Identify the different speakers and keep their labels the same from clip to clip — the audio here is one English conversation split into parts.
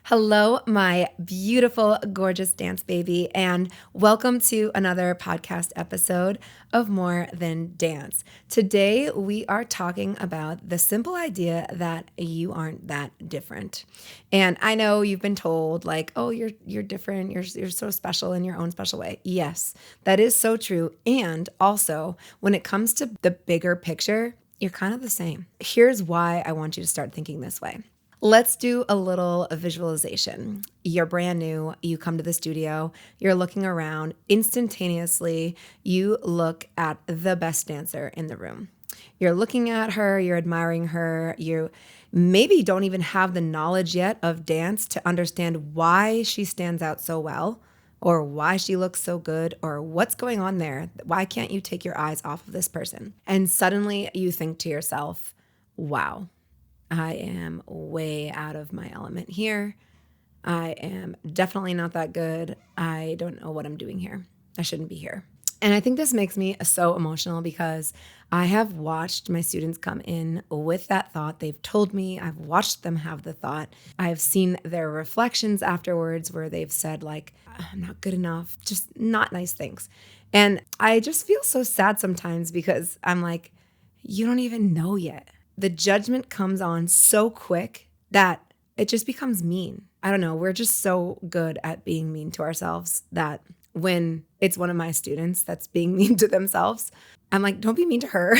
Speaker 1: Hello, my beautiful, gorgeous dance baby, and welcome to another podcast episode of More Than Dance. Today, we are talking about the simple idea that you aren't that different. And I know you've been told, like, oh, you're different, you're so special in your own special way. Yes, that is so true. And also, when it comes to the bigger picture, you're kind of the same. Here's why I want you to start thinking this way. Let's do a little visualization. You're brand new, you come to the studio, you're looking around, instantaneously, you look at the best dancer in the room. You're looking at her, you're admiring her, you maybe don't even have the knowledge yet of dance to understand why she stands out so well, or why she looks so good, or what's going on there. Why can't you take your eyes off of this person? And suddenly you think to yourself, wow. I am way out of my element here. I am definitely not that good. I don't know what I'm doing here. I shouldn't be here. And I think this makes me so emotional because I have watched my students come in with that thought. They've told me, I've watched them have the thought. I've seen their reflections afterwards where they've said like, I'm not good enough, just not nice things. And I just feel so sad sometimes because I'm like, you don't even know yet. The judgment comes on so quick that it just becomes mean. I don't know. We're just so good at being mean to ourselves that when it's one of my students that's being mean to themselves, I'm like, don't be mean to her.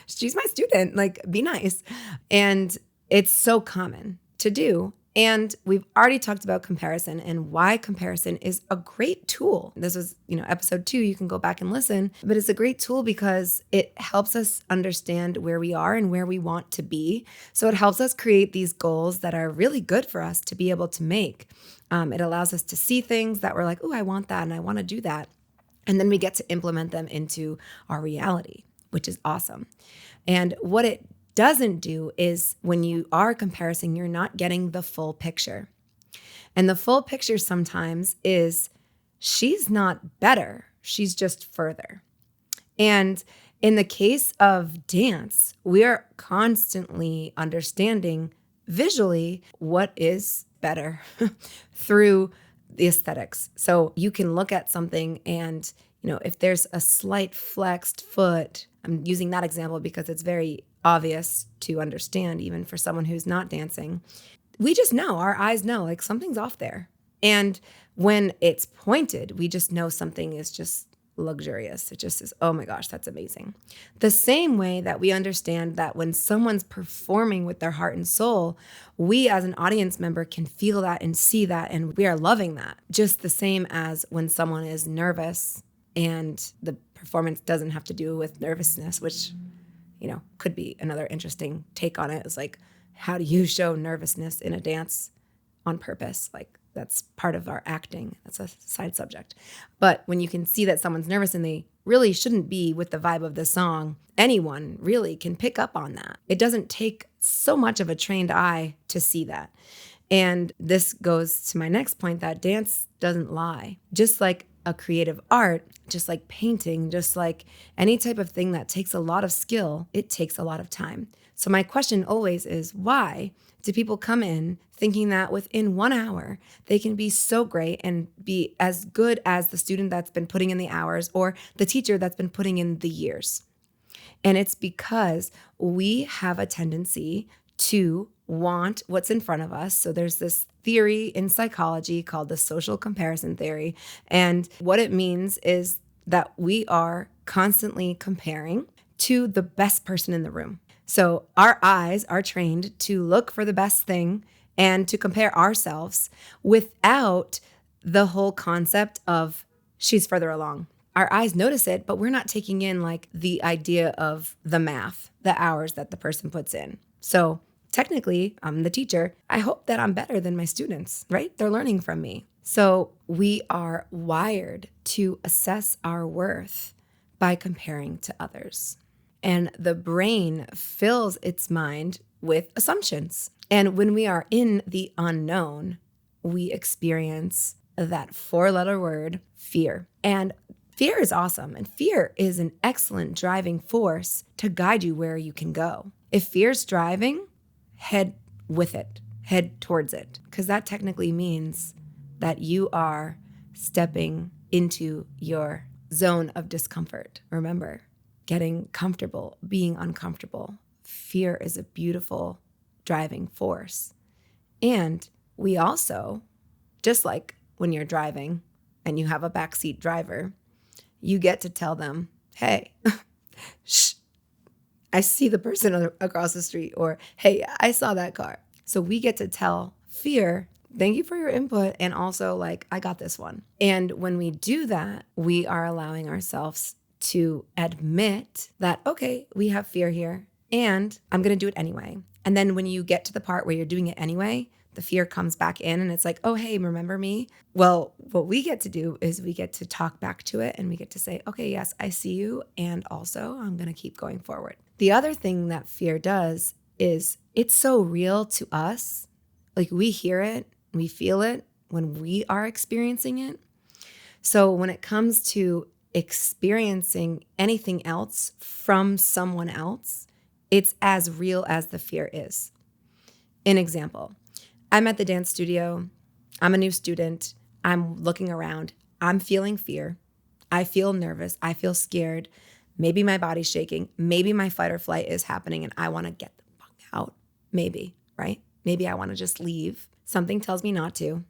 Speaker 1: She's my student. Like, be nice. And it's so common to do. And we've already talked about comparison and why comparison is a great tool. This was, episode 2, you can go back and listen, but it's a great tool because it helps us understand where we are and where we want to be. So it helps us create these goals that are really good for us to be able to make. It allows us to see things that we're like, oh, I want that and I want to do that. And then we get to implement them into our reality, which is awesome. And what it doesn't do is when you are comparing, you're not getting the full picture. And the full picture sometimes is she's not better, she's just further. And in the case of dance, we are constantly understanding visually what is better through the aesthetics. So you can look at something and, if there's a slight flexed foot, I'm using that example because it's very obvious to understand, even for someone who's not dancing. We just know, our eyes know, like something's off there. And when it's pointed, we just know something is just luxurious. It just is, oh my gosh, that's amazing. The same way that we understand that when someone's performing with their heart and soul, we as an audience member can feel that and see that, and we are loving that. Just the same as when someone is nervous and the performance doesn't have to do with nervousness, which could be another interesting take on it. Is like, how do you show nervousness in a dance on purpose? Like, that's part of our acting. That's a side subject. But when you can see that someone's nervous and they really shouldn't be with the vibe of the song, anyone really can pick up on that. It doesn't take so much of a trained eye to see that. And this goes to my next point, that dance doesn't lie. Just like a creative art, just like painting, just like any type of thing that takes a lot of skill, it takes a lot of time. So my question always is, why do people come in thinking that within 1 hour, they can be so great and be as good as the student that's been putting in the hours or the teacher that's been putting in the years? And it's because we have a tendency to want what's in front of us. So there's this theory in psychology called the social comparison theory. And what it means is that we are constantly comparing to the best person in the room. So our eyes are trained to look for the best thing and to compare ourselves without the whole concept of she's further along. Our eyes notice it, but we're not taking in like the idea of the math, the hours that the person puts in. So technically, I'm the teacher. I hope that I'm better than my students, right? They're learning from me. So we are wired to assess our worth by comparing to others. And the brain fills its mind with assumptions. And when we are in the unknown, we experience that 4-letter word, fear. And fear is awesome. And fear is an excellent driving force to guide you where you can go. If fear's driving, head with it. head towards it, because that technically means that you are stepping into your zone of discomfort. Remember, getting comfortable, being uncomfortable. Fear is a beautiful driving force. And we also, just like when you're driving and you have a backseat driver, you get to tell them, hey, shh, I see the person across the street, or hey, I saw that car. So we get to tell fear, thank you for your input, and also like, I got this one. And when we do that, we are allowing ourselves to admit that, okay, we have fear here and I'm going to do it anyway. And then when you get to the part where you're doing it anyway, the fear comes back in and it's like, oh, hey, remember me? Well, what we get to do is we get to talk back to it and we get to say, okay, yes, I see you. And also I'm going to keep going forward. The other thing that fear does is it's so real to us. Like we hear it, we feel it when we are experiencing it. So when it comes to experiencing anything else from someone else, it's as real as the fear is. An example, I'm at the dance studio. I'm a new student. I'm looking around. I'm feeling fear. I feel nervous. I feel scared. Maybe my body's shaking. Maybe my fight or flight is happening and I want to get the fuck out. Maybe, right? Maybe I want to just leave. Something tells me not to.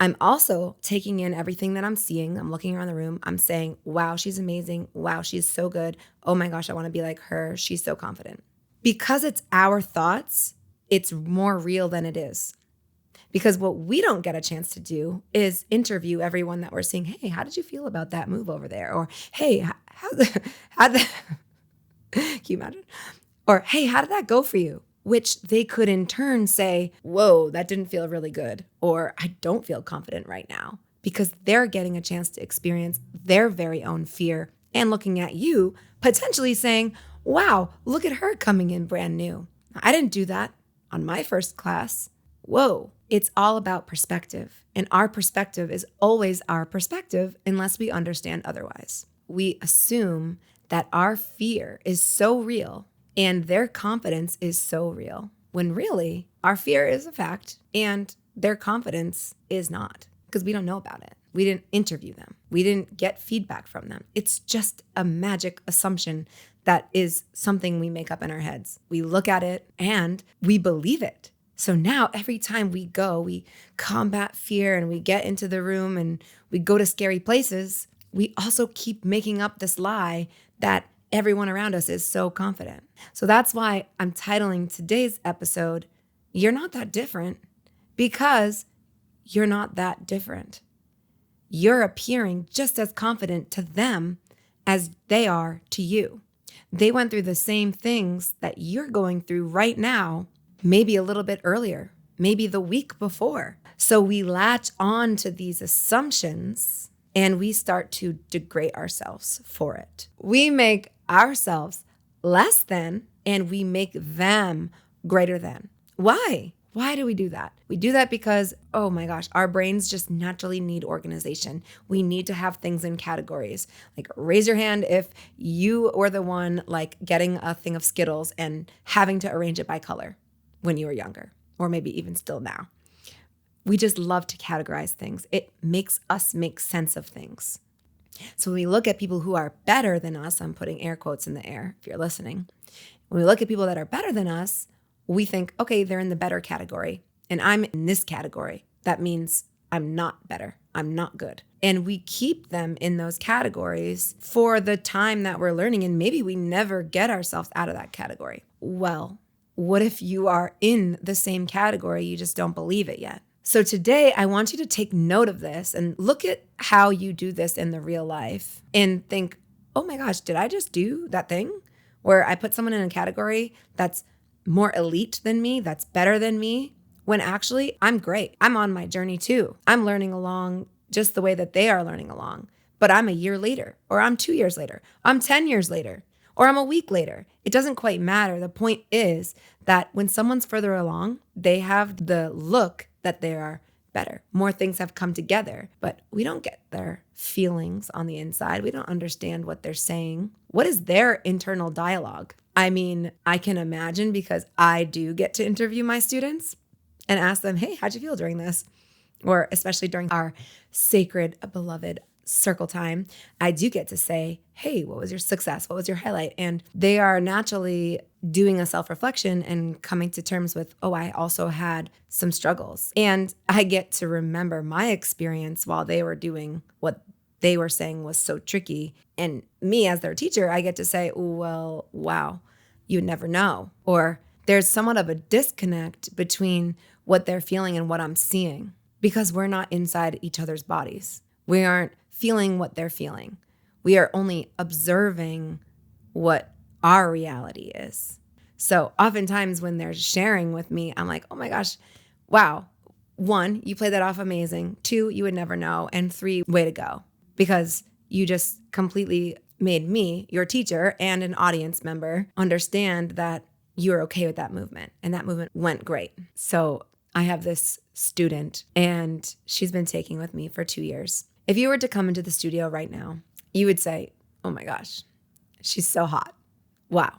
Speaker 1: I'm also taking in everything that I'm seeing. I'm looking around the room. I'm saying, wow, she's amazing. Wow, she's so good. Oh my gosh, I want to be like her. She's so confident. Because it's our thoughts, it's more real than it is. Because what we don't get a chance to do is interview everyone that we're seeing. Hey, how did you feel about that move over there? Or, hey, how can you imagine? Or, hey, how did that go for you? Which they could in turn say, whoa, that didn't feel really good. Or I don't feel confident right now, because they're getting a chance to experience their very own fear and looking at you potentially saying, wow, look at her coming in brand new. I didn't do that on my first class. Whoa, it's all about perspective. And our perspective is always our perspective unless we understand otherwise. We assume that our fear is so real and their confidence is so real, when really our fear is a fact and their confidence is not, because we don't know about it. We didn't interview them. We didn't get feedback from them. It's just a magic assumption that is something we make up in our heads. We look at it and we believe it. So now every time we go, we combat fear and we get into the room and we go to scary places, we also keep making up this lie that everyone around us is so confident. So that's why I'm titling today's episode, You're Not That Different, because you're not that different. You're appearing just as confident to them as they are to you. They went through the same things that you're going through right now, maybe a little bit earlier, maybe the week before. So we latch on to these assumptions and we start to degrade ourselves for it. We make ourselves less than and we make them greater than. Why? Why do we do that? We do that because, oh my gosh, our brains just naturally need organization. We need to have things in categories. Like raise your hand if you were the one like getting a thing of Skittles and having to arrange it by color when you were younger, or maybe even still now. We just love to categorize things. It makes us make sense of things. So when we look at people who are better than us, I'm putting air quotes in the air if you're listening. When we look at people that are better than us, we think, okay, they're in the better category and I'm in this category. That means I'm not better. I'm not good. And we keep them in those categories for the time that we're learning. And maybe we never get ourselves out of that category. Well, what if you are in the same category? You just don't believe it yet. So today I want you to take note of this and look at how you do this in the real life and think, oh my gosh, did I just do that thing where I put someone in a category that's more elite than me, that's better than me, when actually I'm great. I'm on my journey too. I'm learning along just the way that they are learning along, but I'm a year later, or I'm 2 years later, I'm 10 years later, or I'm a week later. It doesn't quite matter. The point is that when someone's further along, they have the look that they are better. More things have come together, but we don't get their feelings on the inside. We don't understand what they're saying. What is their internal dialogue? I mean, I can imagine because I do get to interview my students and ask them, hey, how'd you feel during this? Or especially during our sacred, beloved circle time, I do get to say, hey, what was your success? What was your highlight? And they are naturally doing a self-reflection and coming to terms with, oh, I also had some struggles. And I get to remember my experience while they were doing what they were saying was so tricky. And me as their teacher, I get to say, well, wow, you never know. Or there's somewhat of a disconnect between what they're feeling and what I'm seeing because we're not inside each other's bodies. We aren't feeling what they're feeling. We are only observing what our reality is. So oftentimes when they're sharing with me, I'm like, oh my gosh, wow. 1, you played that off amazing. 2, you would never know. And 3, way to go. Because you just completely made me, your teacher and an audience member, understand that you're okay with that movement. And that movement went great. So I have this student and she's been taking with me for 2 years. If you were to come into the studio right now, you would say, oh my gosh, she's so hot. Wow,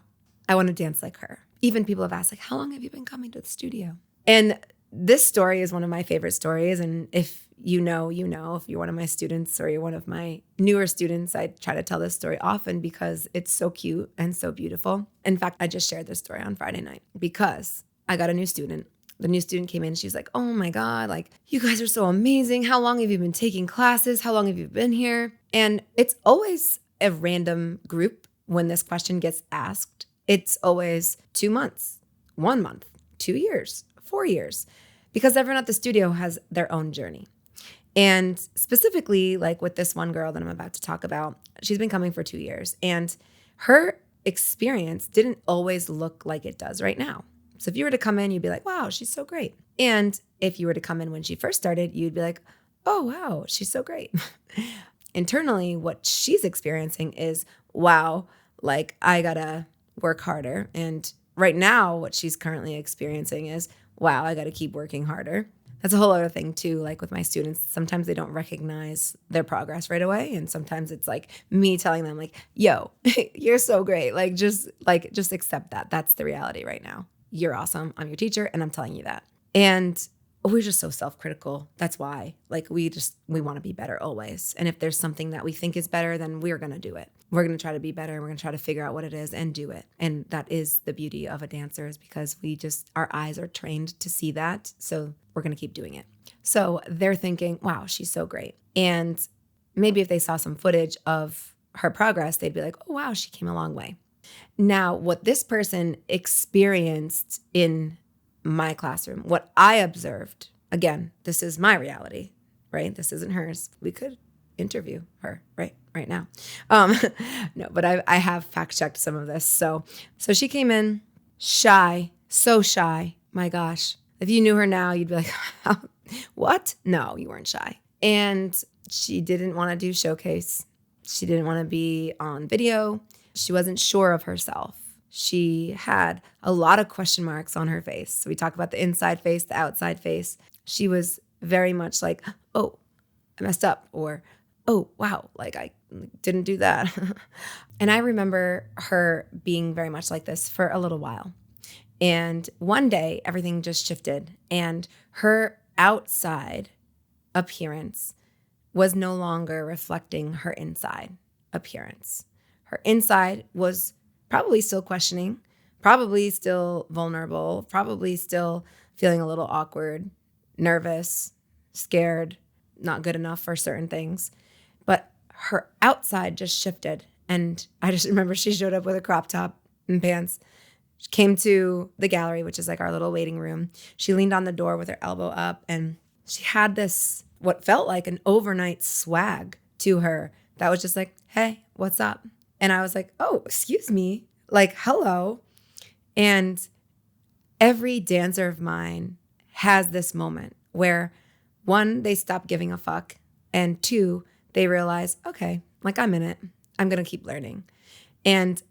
Speaker 1: I want to dance like her. Even people have asked, like, how long have you been coming to the studio? And this story is one of my favorite stories. And if you know, if you're one of my students or you're one of my newer students, I try to tell this story often because it's so cute and so beautiful. In fact, I just shared this story on Friday night because I got a new student. The new student came in, she's like, oh my God, like, you guys are so amazing. How long have you been taking classes? How long have you been here? And it's always a random group when this question gets asked. It's always 2 months, 1 month, 2 years, 4 years, because everyone at the studio has their own journey. And specifically, like with this one girl that I'm about to talk about, she's been coming for 2 years and her experience didn't always look like it does right now. So if you were to come in, you'd be like, wow, she's so great. And if you were to come in when she first started, you'd be like, oh, wow, she's so great. Internally, what she's experiencing is, wow, like I gotta work harder. And right now, what she's currently experiencing is, wow, I gotta keep working harder. That's a whole other thing too, like with my students, sometimes they don't recognize their progress right away. And sometimes it's like me telling them like, yo, you're so great. Just accept that. That's the reality right now. You're awesome. I'm your teacher and I'm telling you that. And we're just so self-critical. That's why we want to be better always. And if there's something that we think is better, then we're going to do it. We're going to try to be better. We're going to try to figure out what it is and do it. And that is the beauty of a dancer is because our eyes are trained to see that. So we're going to keep doing it. So they're thinking, wow, she's so great. And maybe if they saw some footage of her progress, they'd be like, oh, wow, she came a long way. Now, what this person experienced in my classroom, what I observed, again, this is my reality, right? This isn't hers. We could interview her right now. No, but I have fact checked some of this. So she came in shy, so shy. My gosh. If you knew her now, you'd be like, what? No, you weren't shy. And she didn't want to do showcase. She didn't want to be on video. She wasn't sure of herself. She had a lot of question marks on her face. So we talk about the inside face, the outside face. She was very much like, oh, I messed up, or, oh, wow, like I didn't do that. And I remember her being very much like this for a little while. And one day, everything just shifted, and her outside appearance was no longer reflecting her inside appearance. Her inside was probably still questioning, probably still vulnerable, probably still feeling a little awkward, nervous, scared, not good enough for certain things. But her outside just shifted. And I just remember she showed up with a crop top and pants. She came to the gallery, which is like our little waiting room. She leaned on the door with her elbow up, and she had this, what felt like an overnight swag to her that was just like, hey, what's up? And I was like, oh, excuse me, like, hello. And every dancer of mine has this moment where 1, they stop giving a fuck. And 2, they realize, okay, like I'm in it. I'm going to keep learning. And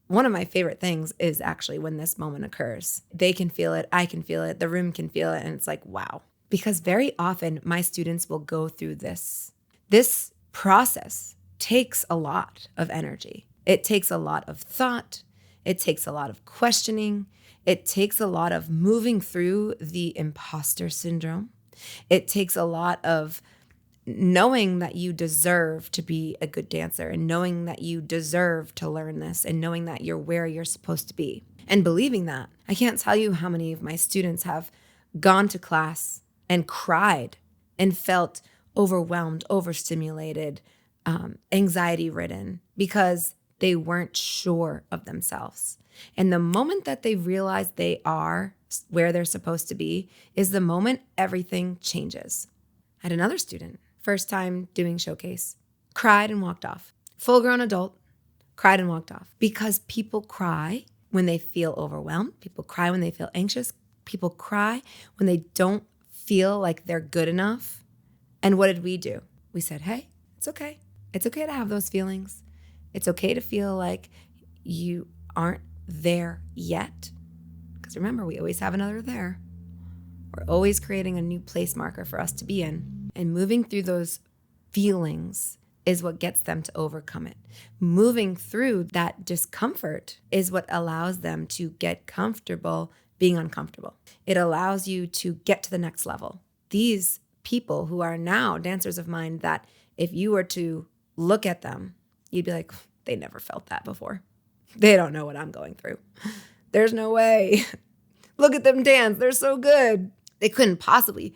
Speaker 1: one of my favorite things is actually when this moment occurs. They can feel it. I can feel it. The room can feel it. And it's like, wow. Because very often my students will go through this. This process takes a lot of energy. It takes a lot of thought. It takes a lot of questioning. It takes a lot of moving through the imposter syndrome. It takes a lot of knowing that you deserve to be a good dancer and knowing that you deserve to learn this and knowing that you're where you're supposed to be and believing that. I can't tell you how many of my students have gone to class and cried and felt overwhelmed, overstimulated, anxiety ridden because they weren't sure of themselves. And the moment that they realize they are where they're supposed to be is the moment everything changes. I had another student, first time doing showcase, cried and walked off. Full-grown adult, cried and walked off. Because people cry when they feel overwhelmed. People cry when they feel anxious. People cry when they don't feel like they're good enough. And what did we do? We said, hey, it's okay. It's okay to have those feelings. It's okay to feel like you aren't there yet. Because remember, we always have another there. We're always creating a new place marker for us to be in. And moving through those feelings is what gets them to overcome it. Moving through that discomfort is what allows them to get comfortable being uncomfortable. It allows you to get to the next level. These people who are now dancers of mine that if you were to look at them, you'd be like, they never felt that before. They don't know what I'm going through. There's no way. Look at them dance. They're so good. They couldn't possibly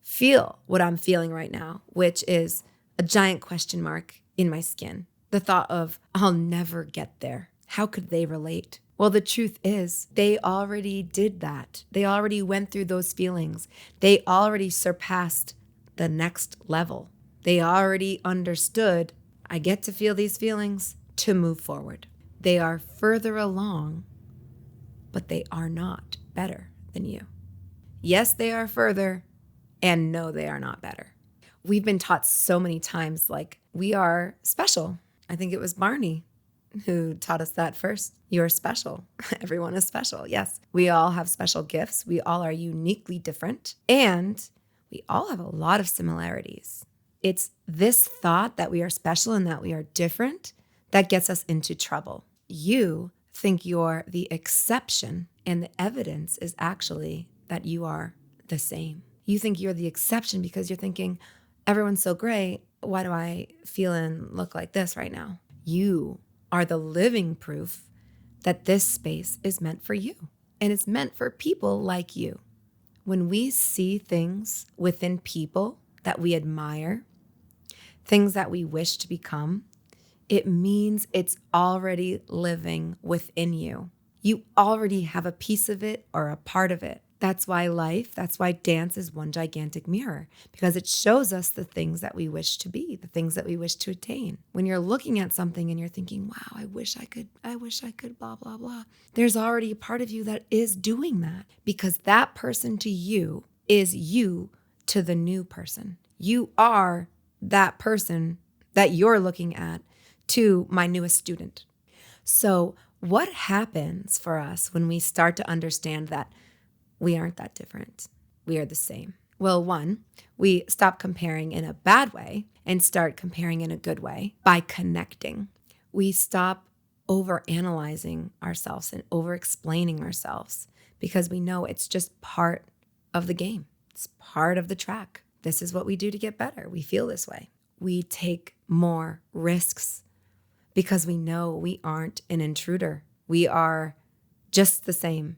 Speaker 1: feel what I'm feeling right now, which is a giant question mark in my skin. The thought of, I'll never get there. How could they relate? Well, the truth is, they already did that. They already went through those feelings. They already surpassed the next level. They already understood, I get to feel these feelings to move forward. They are further along, but they are not better than you. Yes, they are further, and no, they are not better. We've been taught so many times, like, we are special. I think it was Barney who taught us that first. You're special. Everyone is special. Yes, we all have special gifts. We all are uniquely different. And we all have a lot of similarities. It's this thought that we are special and that we are different that gets us into trouble. You think you're the exception, and the evidence is actually that you are the same. You think you're the exception because you're thinking, everyone's so great. Why do I feel and look like this right now? You are the living proof that this space is meant for you. And it's meant for people like you. When we see things within people that we admire, things that we wish to become, it means it's already living within you. You already have a piece of it or a part of it. That's why dance is one gigantic mirror, because it shows us the things that we wish to be, the things that we wish to attain. When you're looking at something and you're thinking, wow, I wish I could, blah, blah, blah. There's already a part of you that is doing that, because that person to you is you to the new person. You are that person that you're looking at to my newest student. So what happens for us when we start to understand that we aren't that different? We are the same. Well, one, we stop comparing in a bad way and start comparing in a good way by connecting. We stop overanalyzing ourselves and over-explaining ourselves because we know it's just part of the game. It's part of the track. This is what we do to get better. We feel this way. We take more risks because we know we aren't an intruder. We are just the same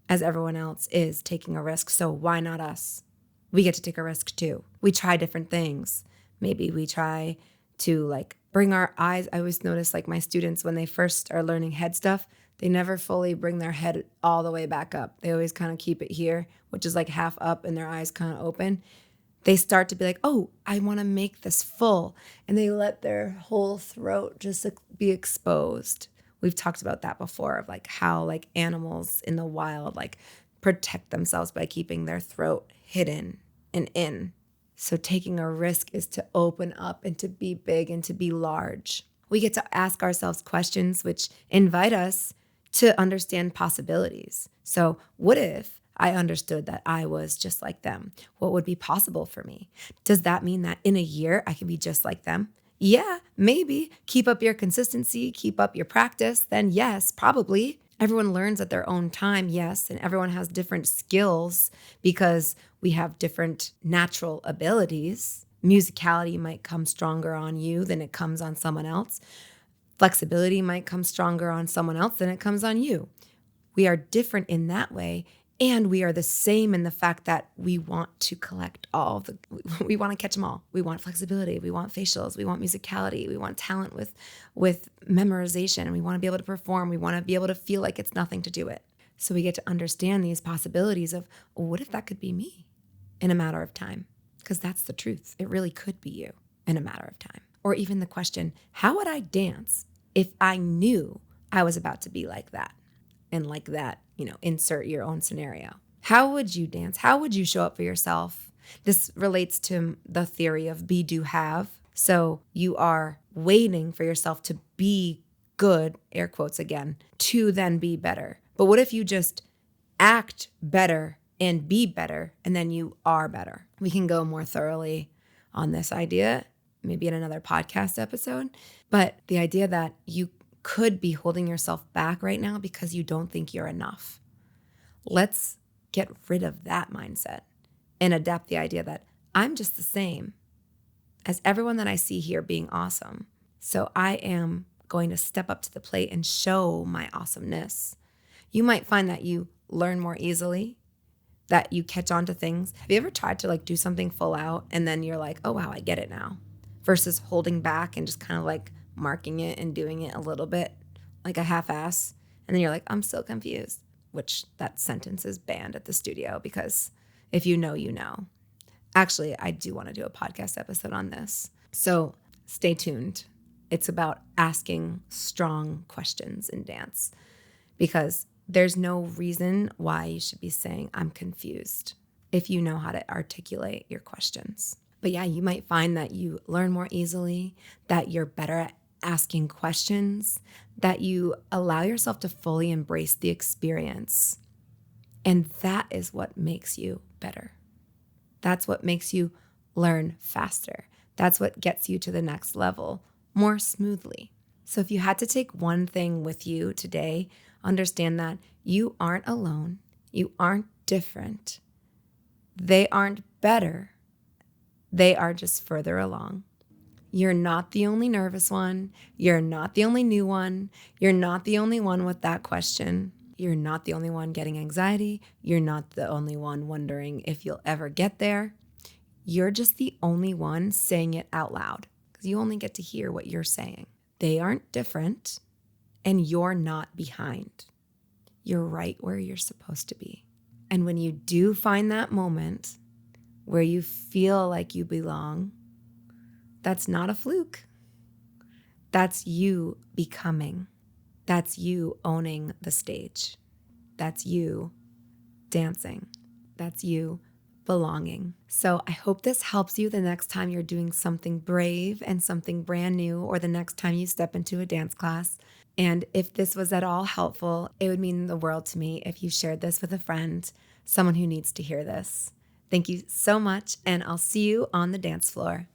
Speaker 1: as everyone else is taking a risk. So why not us? We get to take a risk too. We try different things. Maybe we try to bring our eyes. I always notice my students, when they first are learning head stuff, they never fully bring their head all the way back up. They always kind of keep it here, which is half up and their eyes kind of open. They start to be like, oh, I want to make this full. And they let their whole throat just be exposed. We've talked about that before, of how animals in the wild protect themselves by keeping their throat hidden and in. So taking a risk is to open up and to be big and to be large. We get to ask ourselves questions which invite us to understand possibilities. So what if I understood that I was just like them? What would be possible for me? Does that mean that in a year I can be just like them? Yeah, maybe. Keep up your consistency, keep up your practice, then yes, probably. Everyone learns at their own time, yes, and everyone has different skills because we have different natural abilities. Musicality might come stronger on you than it comes on someone else. Flexibility might come stronger on someone else than it comes on you. We are different in that way, and we are the same in the fact that we want to collect we want to catch them all. We want flexibility, we want facials, we want musicality, we want talent with memorization, we want to be able to perform, we want to be able to feel like it's nothing to do it. So we get to understand these possibilities of, what if that could be me in a matter of time? Because that's the truth. It really could be you in a matter of time. Or even the question, how would I dance if I knew I was about to be like that? And like that, insert your own scenario. How would you dance? How would you show up for yourself? This relates to the theory of be, do, have. So you are waiting for yourself to be good, air quotes again, to then be better. But what if you just act better and be better, and then you are better? We can go more thoroughly on this idea, maybe in another podcast episode. But the idea that you could be holding yourself back right now because you don't think you're enough. Let's get rid of that mindset and adapt the idea that I'm just the same as everyone that I see here being awesome. So I am going to step up to the plate and show my awesomeness. You might find that you learn more easily, that you catch on to things. Have you ever tried to do something full out and then you're like, oh wow, I get it now, versus holding back and just kind of marking it and doing it a little bit like a half-ass, and then you're like, I'm still confused, which that sentence is banned at the studio because if you know, you know. Actually, I do want to do a podcast episode on this, so stay tuned. It's about asking strong questions in dance because there's no reason why you should be saying I'm confused if you know how to articulate your questions. But yeah, you might find that you learn more easily, that you're better at asking questions, that you allow yourself to fully embrace the experience. And that is what makes you better. That's what makes you learn faster. That's what gets you to the next level more smoothly. So if you had to take one thing with you today, understand that you aren't alone. You aren't different. They aren't better. They are just further along. You're not the only nervous one. You're not the only new one. You're not the only one with that question. You're not the only one getting anxiety. You're not the only one wondering if you'll ever get there. You're just the only one saying it out loud because you only get to hear what you're saying. They aren't different, and you're not behind. You're right where you're supposed to be. And when you do find that moment where you feel like you belong, that's not a fluke. That's you becoming. That's you owning the stage. That's you dancing. That's you belonging. So I hope this helps you the next time you're doing something brave and something brand new, or the next time you step into a dance class. And if this was at all helpful, it would mean the world to me if you shared this with a friend, someone who needs to hear this. Thank you so much, and I'll see you on the dance floor.